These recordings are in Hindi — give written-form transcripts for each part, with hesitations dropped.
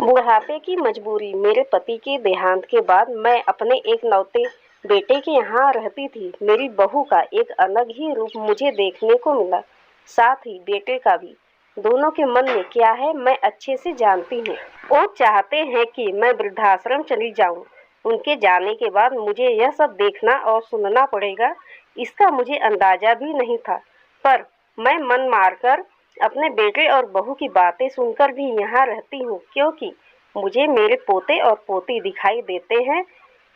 बुढ़ापे की मजबूरी। मेरे पति के देहांत के बाद मैं अपने एक लौते बेटे के यहाँ रहती थी। मेरी बहू का एक अलग ही रूप मुझे देखने को मिला, साथ ही बेटे का भी। दोनों के मन में क्या है मैं अच्छे से जानती हूँ। वो चाहते हैं कि मैं वृद्धाश्रम चली जाऊँ। उनके जाने के बाद मुझे यह सब देखना और सुनना पड़ेगा, इसका मुझे अंदाजा भी नहीं था। पर मैं मन मारकर अपने बेटे और बहू की बातें सुनकर भी यहाँ रहती हूँ, क्योंकि मुझे मेरे पोते और पोती दिखाई देते हैं।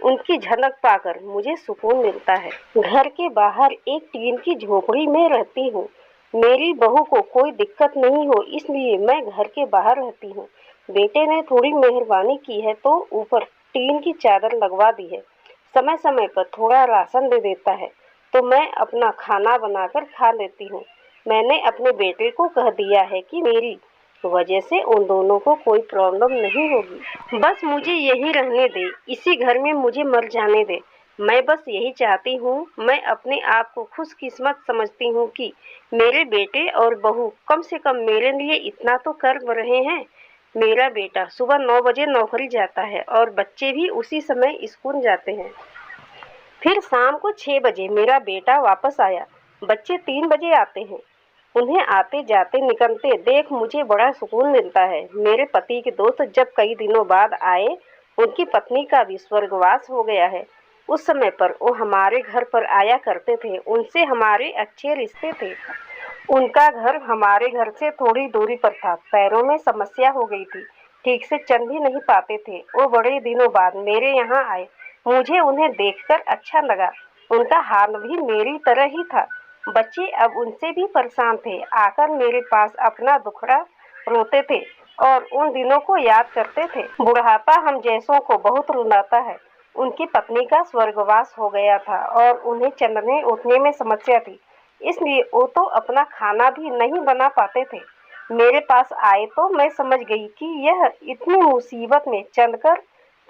उनकी झलक पाकर मुझे सुकून मिलता है। घर के बाहर एक टीन की झोपड़ी में रहती हूँ। मेरी बहू को कोई दिक्कत नहीं हो, इसलिए मैं घर के बाहर रहती हूँ। बेटे ने थोड़ी मेहरबानी की है तो ऊपर टीन की चादर लगवा दी है। समय समय पर थोड़ा राशन दे देता है तो मैं अपना खाना बनाकर खा लेती हूँ। मैंने अपने बेटे को कह दिया है कि मेरी वजह से उन दोनों को कोई प्रॉब्लम नहीं होगी। बस मुझे यही रहने दे, इसी घर में मुझे मर जाने दे। मैं बस यही चाहती हूँ। मैं अपने आप को खुशकिस्मत समझती हूँ कि मेरे बेटे और बहू कम से कम मेरे लिए इतना तो कर रहे हैं। मेरा बेटा सुबह 9 बजे नौकरी जाता है और बच्चे भी उसी समय स्कूल जाते हैं। फिर शाम को 6 बजे मेरा बेटा वापस आया। बच्चे 3 बजे आते हैं। उन्हें आते जाते निकलते देख मुझे बड़ा सुकून मिलता है। मेरे पति के दोस्त जब कई दिनों बाद आए, उनकी पत्नी का भी स्वर्गवास हो गया है। उस समय पर वो हमारे घर पर आया करते थे। उनसे हमारे अच्छे रिश्ते थे। उनका घर हमारे घर से थोड़ी दूरी पर था। पैरों में समस्या हो गई थी, ठीक से चल भी नहीं पाते थे। वो बड़े दिनों बाद मेरे यहाँ आए। मुझे उन्हें देखकर अच्छा लगा। उनका हाल भी मेरी तरह ही था। बच्चे अब उनसे भी परेशान थे। आकर मेरे पास अपना दुखड़ा रोते थे और उन दिनों को याद करते थे। बुढ़ापा हम जैसों को बहुत रुलाता है। उनकी पत्नी का स्वर्गवास हो गया था और उन्हें चलने उठने में समस्या थी, इसलिए वो तो अपना खाना भी नहीं बना पाते थे। मेरे पास आए तो मैं समझ गई कि यह इतनी मुसीबत में चलकर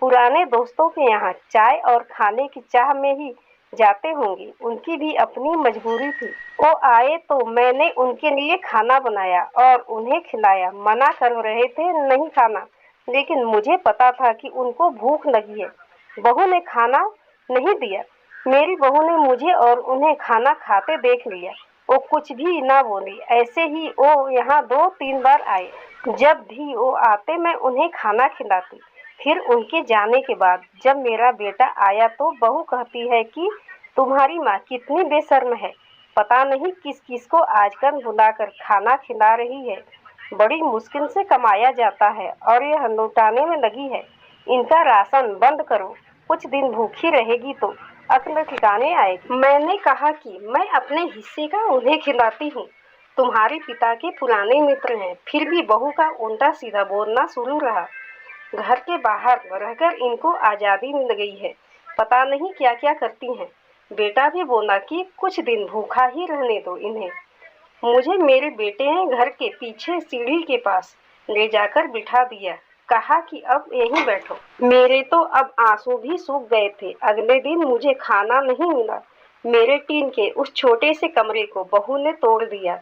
पुराने दोस्तों के यहाँ चाय और खाने की चाह में ही जाते होंगे। उनकी भी अपनी मजबूरी थी। वो आए तो मैंने उनके लिए खाना बनाया और उन्हें खिलाया। मना कर रहे थे नहीं खाना, लेकिन मुझे पता था कि उनको भूख लगी है। बहू ने खाना नहीं दिया। मेरी बहू ने मुझे और उन्हें खाना खाते देख लिया। वो कुछ भी ना बोली। ऐसे ही वो यहाँ 2-3 बार आए। जब भी वो आते मैं उन्हें खाना खिलाती। फिर उनके जाने के बाद जब मेरा बेटा आया तो बहू कहती है कि तुम्हारी माँ कितनी बेशर्म है, पता नहीं किस किस को आजकल बुलाकर खाना खिला रही है। बड़ी मुश्किल से कमाया जाता है और यह लौटाने में लगी है। इनका राशन बंद करो, कुछ दिन भूखी रहेगी तो अक्ल ठिकाने आएगी। मैंने कहा कि मैं अपने हिस्से का उन्हें खिलाती हूँ। तुम्हारे पिता के पुराने मित्र हैं। फिर भी बहू का उल्टा सीधा बोलना शुरू रहा। घर के बाहर रहकर इनको आज़ादी मिल गई है, पता नहीं क्या क्या करती हैं। बेटा भी बोला कि कुछ दिन भूखा ही रहने दो इन्हें। मुझे मेरे बेटे ने घर के पीछे सीढ़ी के पास ले जाकर बिठा दिया। कहा कि अब यहीं बैठो। मेरे तो अब आंसू भी सूख गए थे। अगले दिन मुझे खाना नहीं मिला। मेरे टीन के उस छोटे से कमरे को बहू ने तोड़ दिया।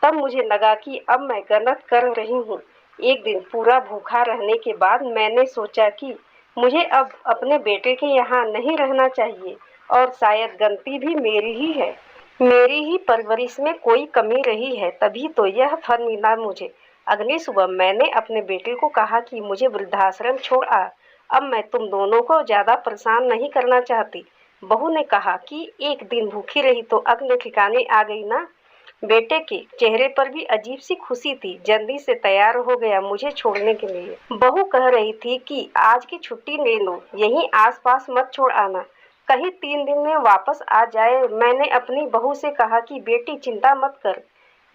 तब मुझे लगा कि अब मैं गलत कर रही हूँ। एक दिन पूरा भूखा रहने के बाद मैंने सोचा कि मुझे अब अपने बेटे के यहाँ नहीं रहना चाहिए और शायद गलती भी मेरी ही है। मेरी ही परवरिश में कोई कमी रही है, तभी तो यह फल मिला मुझे। अगली सुबह मैंने अपने बेटे को कहा कि मुझे वृद्धाश्रम छोड़ आ। अब मैं तुम दोनों को ज्यादा परेशान नहीं करना चाहती। बहू ने कहा कि एक दिन भूखी रही तो अगले ठिकाने आ गई ना। बेटे के चेहरे पर भी अजीब सी खुशी थी। जल्दी से तैयार हो गया मुझे छोड़ने के लिए। बहू कह रही थी कि आज की छुट्टी ले लो, यहीं आसपास मत छोड़ आना, कहीं 3 दिन में वापस आ जाए। मैंने अपनी बहू से कहा कि बेटी चिंता मत कर,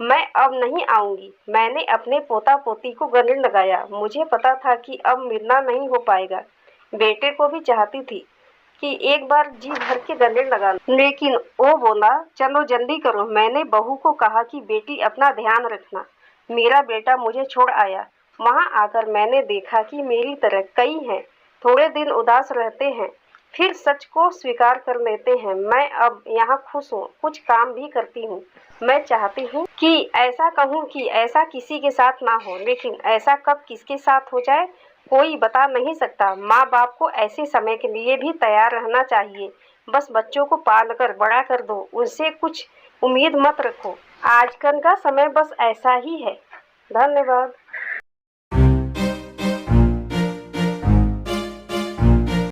मैं अब नहीं आऊंगी। मैंने अपने पोता पोती को गले लगाया। मुझे पता था कि अब मिलना नहीं हो पाएगा। बेटे को भी चाहती थी कि एक बार जी भर के गले लगा लूं, लेकिन वो बोला चलो जल्दी करो। मैंने बहू को कहा कि बेटी अपना ध्यान रखना। मेरा बेटा मुझे छोड़ आया। वहां आकर मैंने देखा कि मेरी तरह कई हैं, थोड़े दिन उदास रहते हैं, फिर सच को स्वीकार कर लेते हैं। मैं अब यहाँ खुश हूँ, कुछ काम भी करती हूँ। मैं चाहती हूँ कि ऐसा कहूँ कि ऐसा किसी के साथ ना हो, लेकिन ऐसा कब किसके साथ हो जाए कोई बता नहीं सकता। माँ बाप को ऐसे समय के लिए भी तैयार रहना चाहिए। बस बच्चों को पाल कर बड़ा कर दो, उनसे कुछ उम्मीद मत रखो। आजकल का समय बस ऐसा ही है। धन्यवाद।